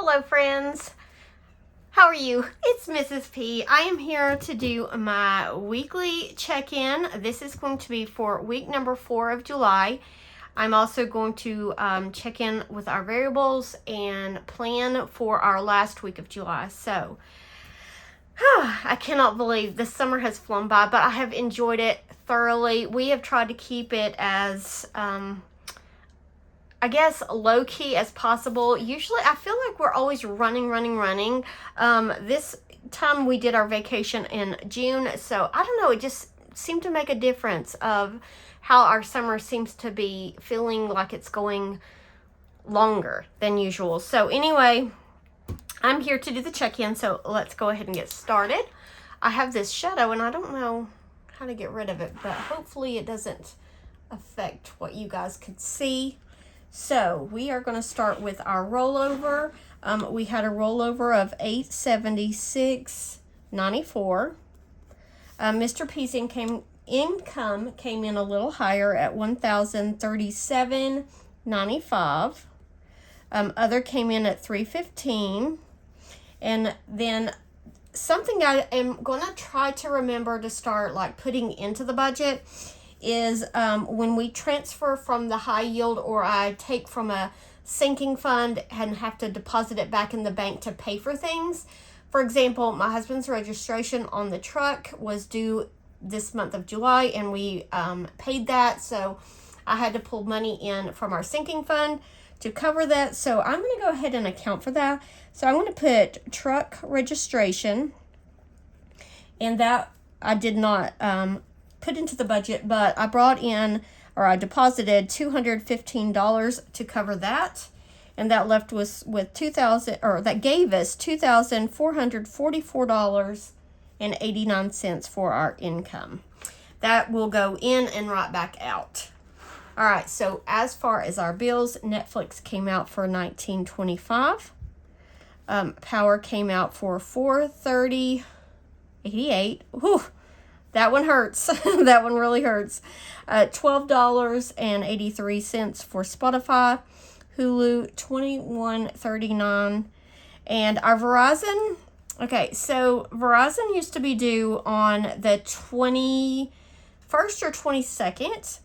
Hello friends, how are you? It's Mrs. P. I am here to do my weekly check-in. This is going to be for week number 4 of July. I'm also going to check in with our variables and plan for our last week of July. So, I cannot believe the summer has flown by, but I have enjoyed it thoroughly. We have tried to keep it as I guess low-key as possible. Usually I feel like we're always running. This time we did our vacation in June, so I don't know, it just seemed to make a difference of how our summer seems to be feeling like it's going longer than usual. So anyway, I'm here to do the check-in, so let's go ahead and get started. I have this shadow and I don't know how to get rid of it, but hopefully it doesn't affect what you guys could see. So we are going to start with our rollover. We had a rollover of $876.94. Mr. P's income came in a little higher at $1,037.95. Other came in at $315. And then something I am going to try to remember to start like putting into the budget is when we transfer from the high yield, or I take from a sinking fund and have to deposit it back in the bank to pay for things. For example, my husband's registration on the truck was due this month of July, and we paid that, so I had to pull money in from our sinking fund to cover that. So I'm going to go ahead and account for that. So I'm going to put truck registration, and that I did not put into the budget, but I brought in, or I deposited $215 to cover that, and that left us with that gave us $2,444.89 for our income. That will go in and right back out. All right, so as far as our bills, Netflix came out for $19.25. Power came out for $430.88. Whew. That one hurts. That one really hurts. $12.83 for Spotify. Hulu, $21.39. And our Verizon, okay, so Verizon used to be due on the 21st or 22nd.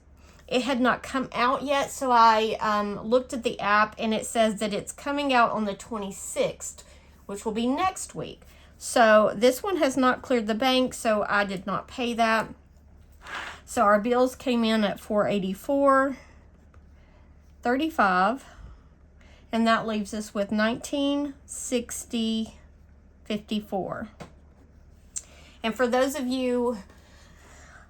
It had not come out yet, so I looked at the app, and it says that it's coming out on the 26th, which will be next week. So this one has not cleared the bank, so I did not pay that. So our bills came in at $484.35, and that leaves us with $1960.54. And for those of you,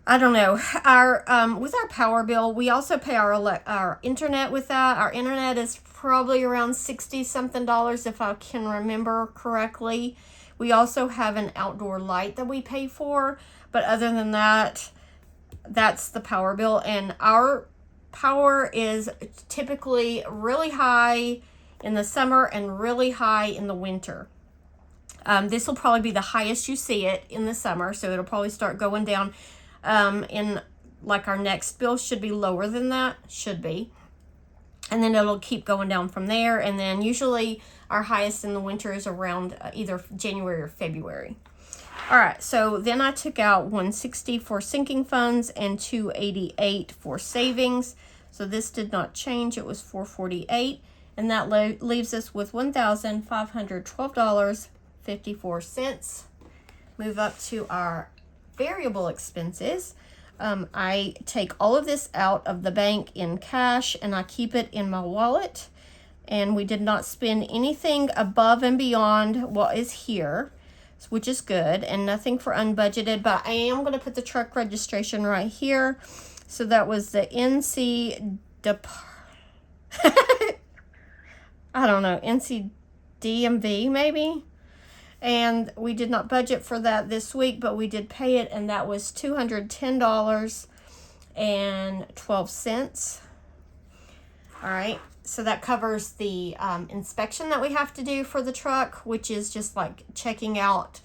I don't know, our with our power bill, we also pay our internet with that. Our internet is probably around $60-something if I can remember correctly. We also have an outdoor light that we pay for, but other than that, that's the power bill. And our power is typically really high in the summer and really high in the winter. This will probably be the highest you see it in the summer, so it'll probably start going down. In like our next bill should be lower than that, should be. And then it'll keep going down from there. And then usually our highest in the winter is around either January or February. All right, so then I took out $160 for sinking funds and $288 for savings. So this did not change. It was $448, and that leaves us with $1,512.54. Move up to our variable expenses. I take all of this out of the bank in cash, and I keep it in my wallet. And we did not spend anything above and beyond what is here, which is good, and nothing for unbudgeted. But I am going to put the truck registration right here. So that was the NCDMV maybe. And we did not budget for that this week, but we did pay it, and that was $210.12. All right, so that covers the inspection that we have to do for the truck, which is just like checking out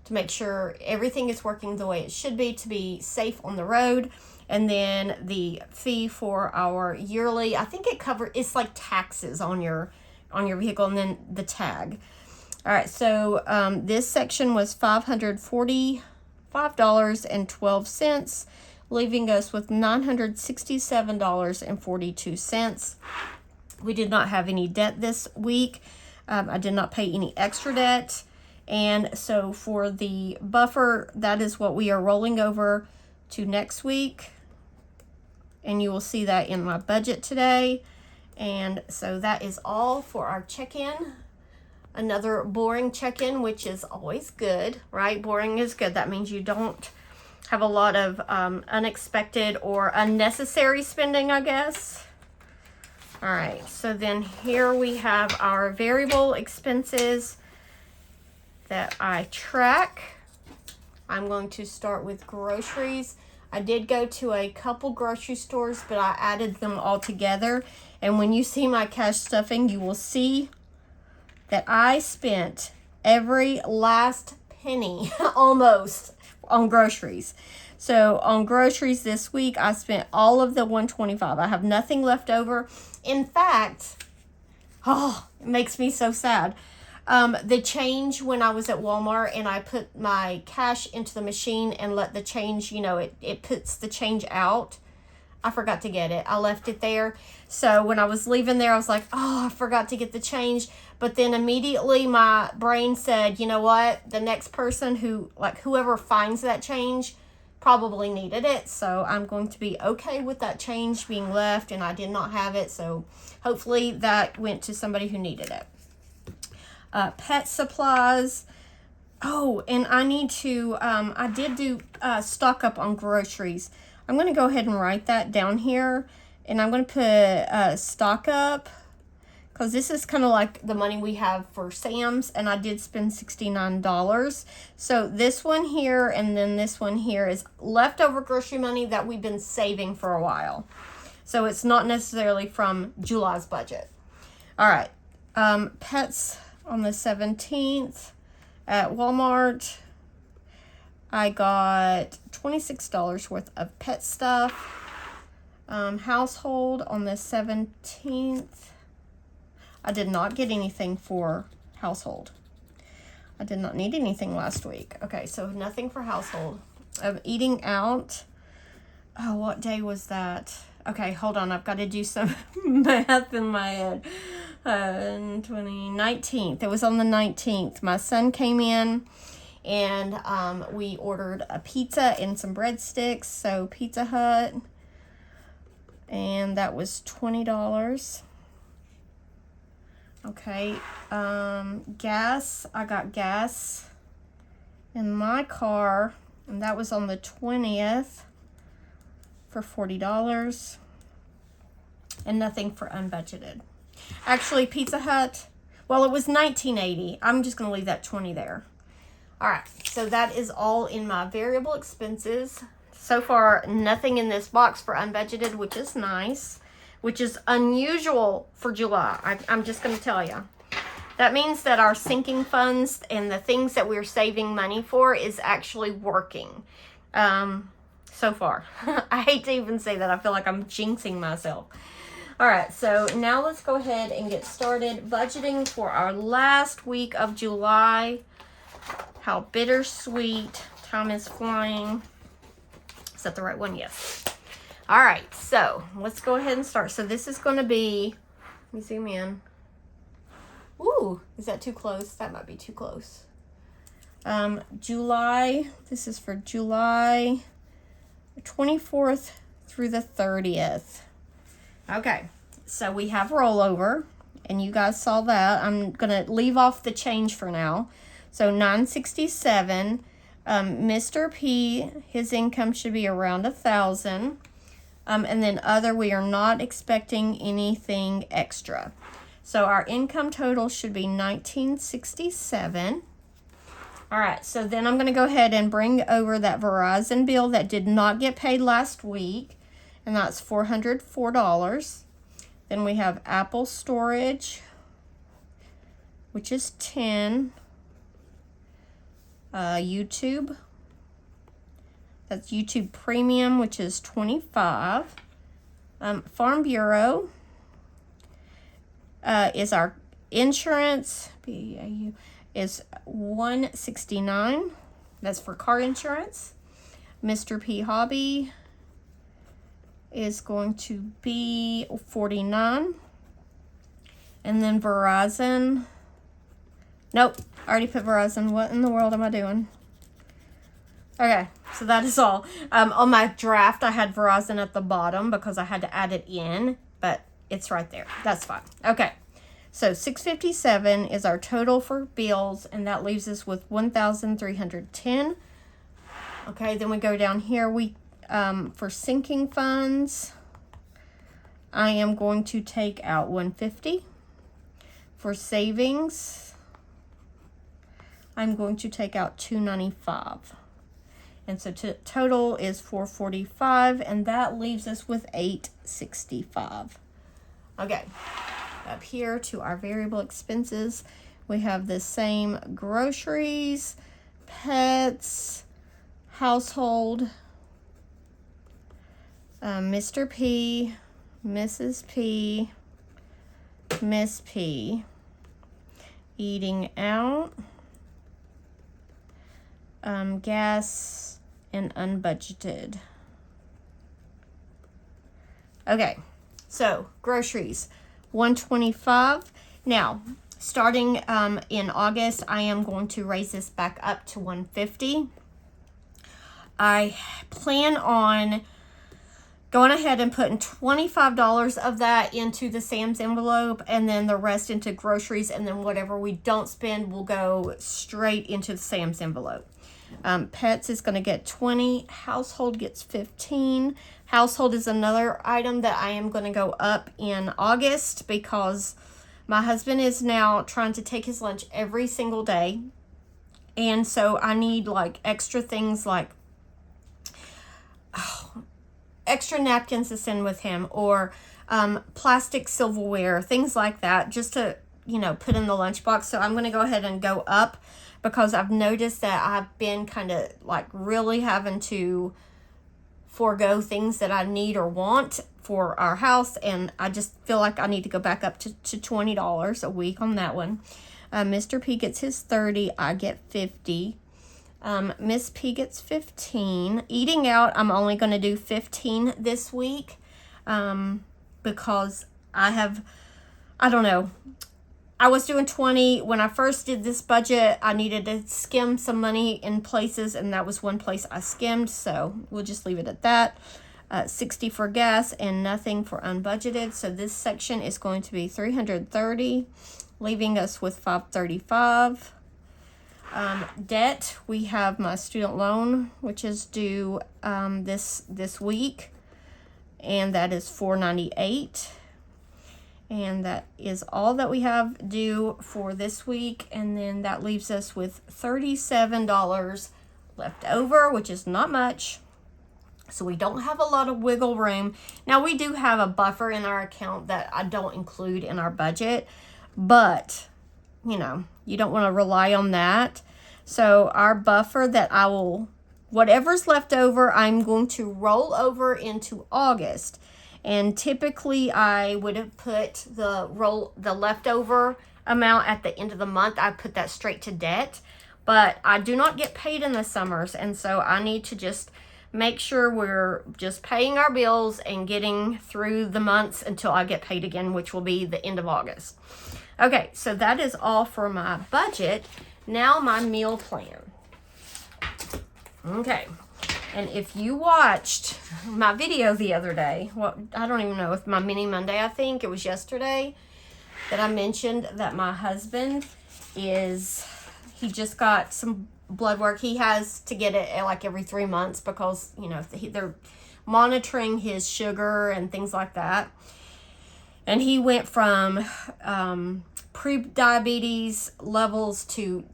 to make sure everything is working the way it should be to be safe on the road. And then the fee for our yearly, I think it's like taxes on your on your vehicle, and then the tag. All right, so this section was $545.12, leaving us with $967.42. We did not have any debt this week. I did not pay any extra debt. And so for the buffer, that is what we are rolling over to next week. And you will see that in my budget today. And so that is all for our check-in. Another boring check-in, which is always good, right? Boring is good. That means you don't have a lot of unexpected or unnecessary spending, I guess. All right, so then here we have our variable expenses that I track. I'm going to start with groceries. I did go to a couple grocery stores, but I added them all together. And when you see my cash stuffing, you will see that I spent every last penny almost on groceries. So on groceries this week, I spent all of the $125. I have nothing left over. In fact, it makes me so sad. The change when I was at Walmart and I put my cash into the machine and let the change, it puts the change out. I forgot to get it. I left it there. So when I was leaving there, I was like, I forgot to get the change. But then immediately my brain said, you know what? The next person whoever finds that change probably needed it. So I'm going to be okay with that change being left, and I did not have it. So hopefully that went to somebody who needed it. Pet supplies. Oh, and I need to, I did do stock up on groceries. I'm going to go ahead and write that down here, and I'm going to put stock up, because this is kind of like the money we have for Sam's, and I did spend $69. So this one here and then this one here is leftover grocery money that we've been saving for a while. So it's not necessarily from July's budget. All right, pets on the 17th at Walmart. I got $26 worth of pet stuff. Household on the 17th. I did not get anything for household. I did not need anything last week. Okay, so nothing for household. Eating out. Oh, what day was that? Okay, hold on. I've got to do some math in my head. 19th. It was on the 19th. My son came in and we ordered a pizza and some breadsticks. So Pizza Hut. And that was $20. Okay, gas, I got gas in my car, and that was on the 20th for $40, and nothing for unbudgeted. Actually, Pizza Hut, well, it was $19.80. I'm just going to leave that $20 there. All right, so that is all in my variable expenses. So far, nothing in this box for unbudgeted, which is nice. Which is unusual for July. I'm just going to tell you. That means that our sinking funds and the things that we're saving money for is actually working so far. I hate to even say that. I feel like I'm jinxing myself. All right, so now let's go ahead and get started budgeting for our last week of July. How bittersweet. Time is flying. Is that the right one? Yes. All right, so let's go ahead and start. So this is going to be, let me zoom in. Ooh, is that too close? That might be too close. July, this is for July 24th through the 30th. Okay, so we have rollover, and you guys saw that. I'm going to leave off the change for now. So $967. Mr. P, his income should be around $1,000. And then other, we are not expecting anything extra. So our income total should be $1967. All right, so then I'm going to go ahead and bring over that Verizon bill that did not get paid last week, and that's $404. Then we have Apple storage, which is $10. YouTube. That's YouTube Premium, which is $25. Farm Bureau is our insurance, BAU, is $169. That's for car insurance. Mr. P Hobby is going to be $49. And then Verizon. Nope, I already put Verizon. What in the world am I doing? Okay, so that is all. On my draft, I had Verizon at the bottom because I had to add it in, but it's right there. That's fine. Okay, so $657 is our total for bills, and that leaves us with $1,310. Okay, then we go down here. For sinking funds, I am going to take out $150. For savings, I'm going to take out $295. And so total is $445, and that leaves us with $865. Okay, up here to our variable expenses, we have the same groceries, pets, household, Mr. P, Mrs. P, Miss P, eating out, gas, and unbudgeted. Okay, so groceries, $125. Now, starting in August, I am going to raise this back up to $150. I plan on going ahead and putting $25 of that into the Sam's envelope, and then the rest into groceries, and then whatever we don't spend will go straight into the Sam's envelope. Pets is going to get $20. Household gets $15. Household is another item that I am going to go up in August because my husband is now trying to take his lunch every single day. And so I need like extra things like extra napkins to send with him, or plastic silverware, things like that, just to, put in the lunchbox. So I'm going to go ahead and go up because I've noticed that I've been kind of like really having to forego things that I need or want for our house. And I just feel like I need to go back up to $20 a week on that one. Mr. P gets his $30. I get $50. Miss P gets $15. Eating out, I'm only going to do $15 this week because I don't know. I was doing $20. When I first did this budget, I needed to skim some money in places, and that was one place I skimmed, so we'll just leave it at that. $60 for gas and nothing for unbudgeted. So this section is going to be $330, leaving us with $535. Debt, we have my student loan, which is due this week, and that is $498. And that is all that we have due for this week, and then that leaves us with $37 left over, which is not much. So we don't have a lot of wiggle room. Now, we do have a buffer in our account that I don't include in our budget, but you don't want to rely on that. So our buffer that whatever's left over, I'm going to roll over into August. And typically I would have put the leftover amount at the end of the month. I put that straight to debt, but I do not get paid in the summers. And so I need to just make sure we're just paying our bills and getting through the months until I get paid again, which will be the end of August. Okay, so that is all for my budget. Now my meal plan. Okay, and if you watched my video the other day, I don't even know, if my mini Monday, I think it was yesterday, that I mentioned that my husband he just got some blood work. He has to get it like every 3 months because, they're monitoring his sugar and things like that. And he went from pre-diabetes levels to,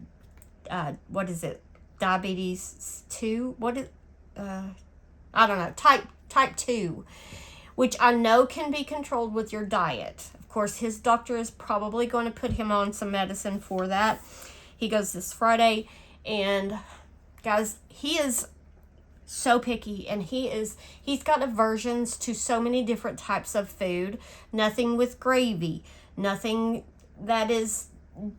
diabetes 2? I don't know, type 2, which I know can be controlled with your diet. Of course, his doctor is probably going to put him on some medicine for that. He goes this Friday, and guys, he is so picky, and he's got aversions to so many different types of food. Nothing with gravy, nothing that is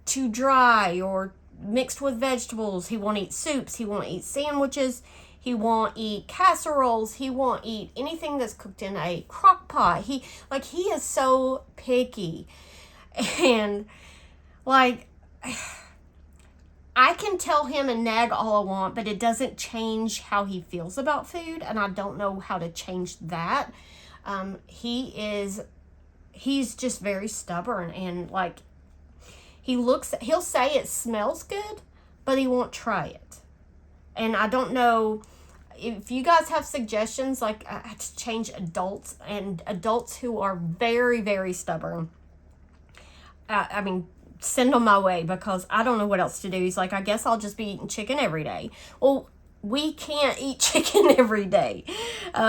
too dry or mixed with vegetables. He won't eat soups. He won't eat sandwiches. He won't eat casseroles. He won't eat anything that's cooked in a crock pot. He is so picky. And like, I can tell him and nag all I want, but it doesn't change how he feels about food, and I don't know how to change that. He's just very stubborn, and like, he'll say it smells good, but he won't try it. And I don't know if you guys have suggestions, like, to change adults who are very, very stubborn. I mean, send them my way, because I don't know what else to do. He's like, I guess I'll just be eating chicken every day. Well, we can't eat chicken every day.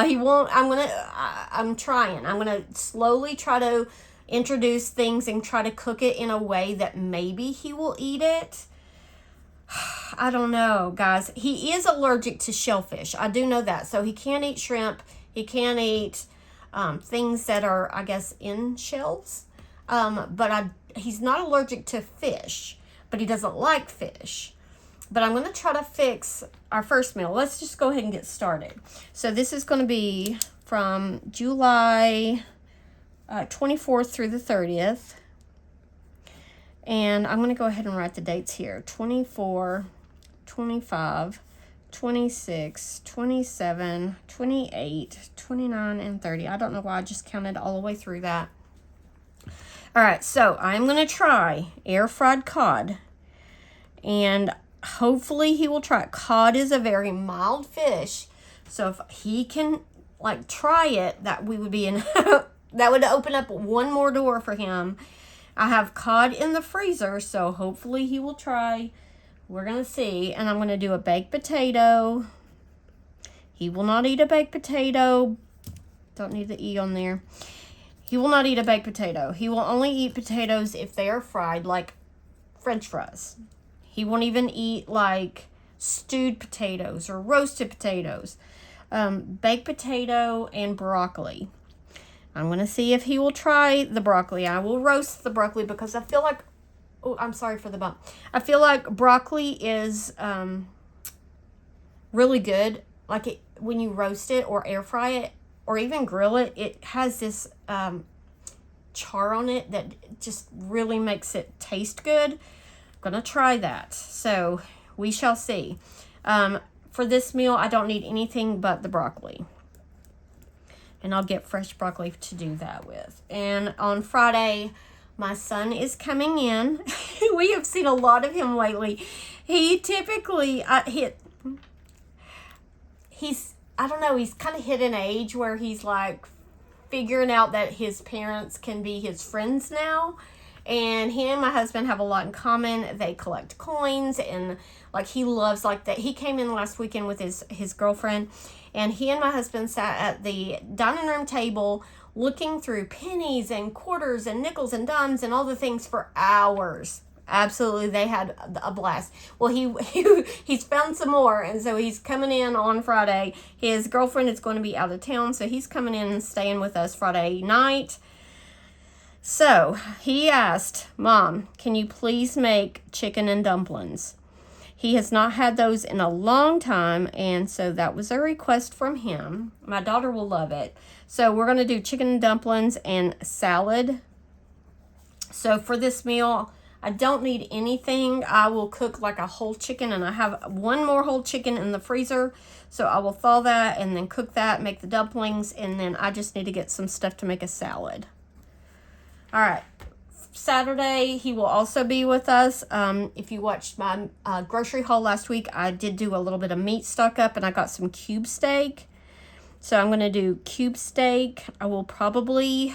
He won't. I'm trying. I'm going to slowly try to introduce things and try to cook it in a way that maybe he will eat it. I don't know, guys. He is allergic to shellfish. I do know that. So he can't eat shrimp. He can't eat things that are, I guess, in shells. But he's not allergic to fish, but he doesn't like fish. But I'm going to try to fix our first meal. Let's just go ahead and get started. So this is going to be from July 24th through the 30th. And I'm going to go ahead and write the dates here. 24, 25, 26, 27, 28, 29, and 30. I don't know why I just counted all the way through that. All right, so I'm going to try air fried cod. And hopefully he will try it. Cod is a very mild fish. So if he can like try it, that would be in that would open up one more door for him. I have cod in the freezer, so hopefully he will try. We're going to see. And I'm going to do a baked potato. He will not eat a baked potato. Don't need the E on there. He will not eat a baked potato. He will only eat potatoes if they are fried, like French fries. He won't even eat like stewed potatoes or roasted potatoes. Baked potato and broccoli. I'm going to see if he will try the broccoli. I will roast the broccoli because I feel like, oh, I'm sorry for the bump. I feel like broccoli is really good. Like when you roast it or air fry it or even grill it, it has this char on it that just really makes it taste good. I'm going to try that. So we shall see. For this meal, I don't need anything but the broccoli. And I'll get fresh broccoli to do that with. And on Friday, my son is coming in. We have seen a lot of him lately. He typically, he's kind of hit an age where he's like figuring out that his parents can be his friends now. And he and my husband have a lot in common. They collect coins, and like he loves like that. He came in last weekend with his girlfriend, and he and my husband sat at the dining room table looking through pennies and quarters and nickels and dimes and all the things for hours. Absolutely, they had a blast. Well, he's found some more, and so he's coming in on Friday. His girlfriend is going to be out of town, so he's coming in and staying with us Friday night. So he asked, Mom, can you please make chicken and dumplings? He has not had those in a long time, and so that was a request from him. My daughter will love it. So we're going to do chicken and dumplings and salad. So for this meal, I don't need anything. I will cook like a whole chicken, and I have one more whole chicken in the freezer. So I will thaw that and then cook that, make the dumplings, and then I just need to get some stuff to make a salad. All right, Saturday, he will also be with us. If you watched my grocery haul last week, I did do a little bit of meat stock up, and I got some cube steak. So I'm going to do cube steak. I will probably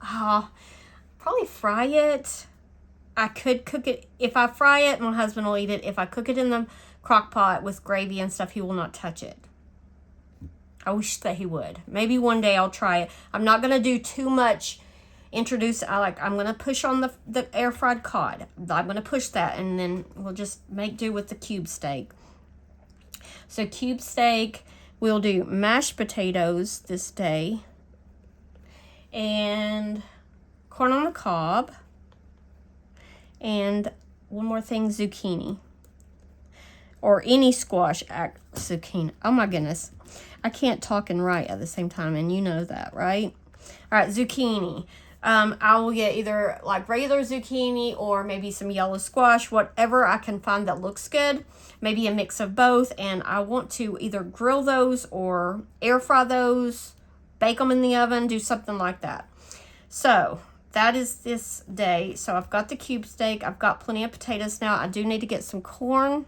fry it. I could cook it. If I fry it, my husband will eat it. If I cook it in the crock pot with gravy and stuff, he will not touch it. I wish that he would. Maybe one day I'll try it. I'm not going to do too much. I'm going to push on the air fried cod. I'm going to push that, and then we'll just make do with the cube steak. So cube steak, we'll do mashed potatoes this day, and corn on the cob, And one more thing, zucchini. Or any squash, zucchini. Oh my goodness. I can't talk and write at the same time, and you know that, right? All right, zucchini. I will get either like regular zucchini or maybe some yellow squash, whatever I can find that looks good. Maybe a mix of both. And I want to either grill those or air fry those, bake them in the oven, do something like that. So that is this day. So I've got the cube steak. I've got plenty of potatoes now. I do need to get some corn.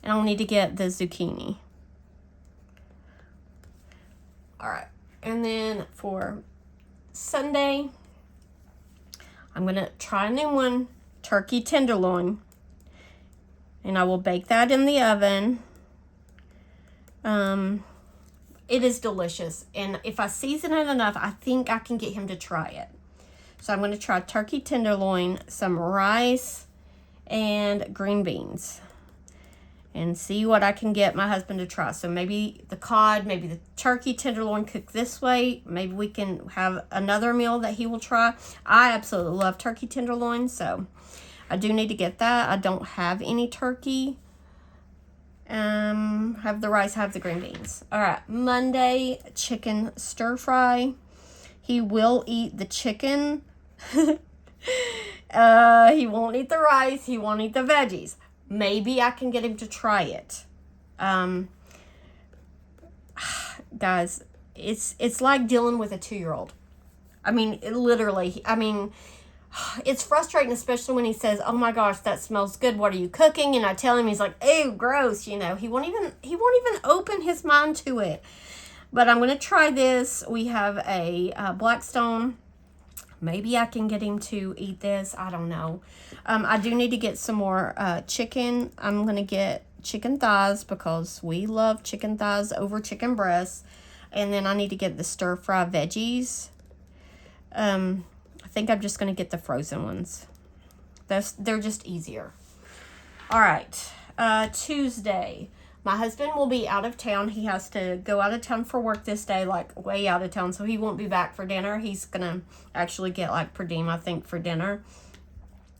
And I'll need to get the zucchini. All right. And then for Sunday, I'm going to try a new one. Turkey tenderloin. And I will bake that in the oven. It is delicious. And if I season it enough, I think I can get him to try it. So I'm going to try turkey tenderloin, some rice, and green beans. And see what I can get my husband to try. So maybe the cod, maybe the turkey tenderloin cooked this way. Maybe we can have another meal that he will try. I absolutely love turkey tenderloin, so I do need to get that. I don't have any turkey. Have the rice, have the green beans. All right, Monday, chicken stir fry. He will eat the chicken. He won't eat the rice. He won't eat the veggies. Maybe I can get him to try it. Guys, it's like dealing with a 2-year-old. I mean, it's frustrating, especially when he says, "Oh my gosh, that smells good. What are you cooking?" And I tell him, he's like, "Ew, gross." You know, he won't even open his mind to it. But I'm going to try this. We have a Blackstone. Maybe I can get him to eat this. I don't know. I do need to get some more chicken. I'm going to get chicken thighs because we love chicken thighs over chicken breasts. And then I need to get the stir-fry veggies. I think I'm just going to get the frozen ones. They're just easier. All right. Tuesday. My husband will be out of town. He has to go out of town for work this day, like way out of town. So he won't be back for dinner. He's going to actually get like per diem, I think, for dinner.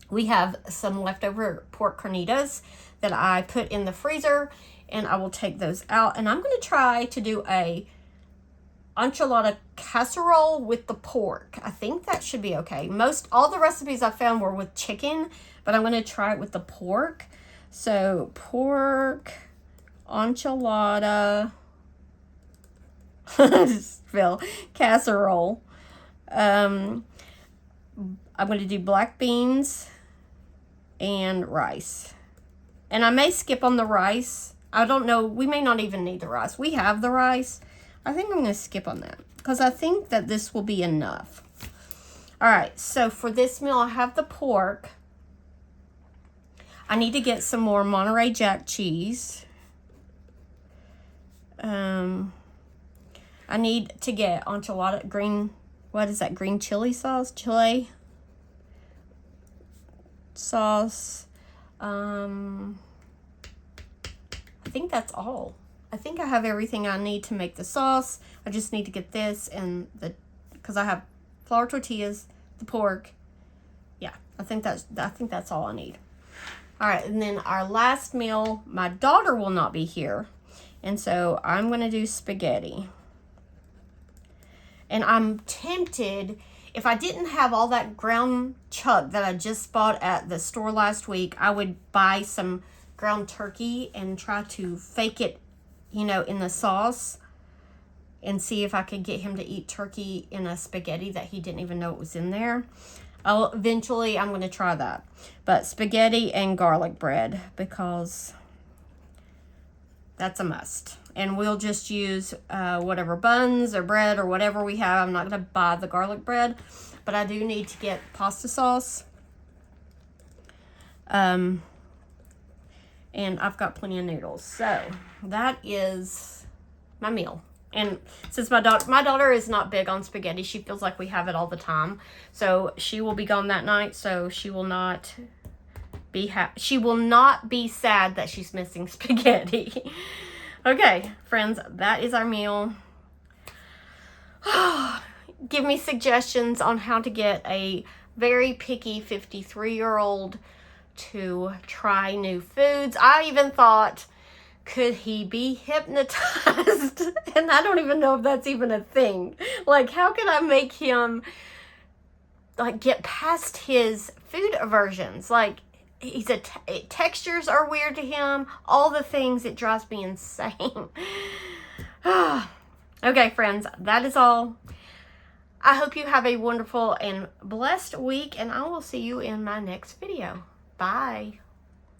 We have some leftover pork carnitas that I put in the freezer, and I will take those out. And I'm going to try to do a enchilada casserole with the pork. I think that should be okay. All the recipes I found were with chicken, but I'm going to try it with the pork. So pork enchilada casserole. I'm going to do black beans and rice. And I may skip on the rice. I don't know. We may not even need the rice. We have the rice. I think I'm going to skip on that because I think that this will be enough. All right. So for this meal, I have the pork. I need to get some more Monterey Jack cheese. I need to get enchilada green. What is that? Green chili sauce? Chile sauce. I think that's all. I think I have everything I need to make the sauce. I just need to get this and because I have flour tortillas, the pork. Yeah, I think that's all I need. All right, and then our last meal, my daughter will not be here. And so I'm going to do spaghetti. And I'm tempted, if I didn't have all that ground chuck that I just bought at the store last week, I would buy some ground turkey and try to fake it, in the sauce and see if I could get him to eat turkey in a spaghetti that he didn't even know it was in there. Eventually, I'm going to try that. But spaghetti and garlic bread because that's a must. And we'll just use whatever buns or bread or whatever we have. I'm not going to buy the garlic bread, but I do need to get pasta sauce. And I've got plenty of noodles. So that is my meal. And since my daughter is not big on spaghetti, she feels like we have it all the time. So she will be gone that night. So she will not be sad that she's missing spaghetti. Okay, friends, that is our meal. Give me suggestions on how to get a very picky 53-year-old to try new foods. I even thought, could he be hypnotized? And I don't even know if that's even a thing. Like, how can I make him, like, get past his food aversions? Like, textures are weird to him. All the things, it drives me insane. Okay, friends, that is all. I hope you have a wonderful and blessed week, and I will see you in my next video. Bye.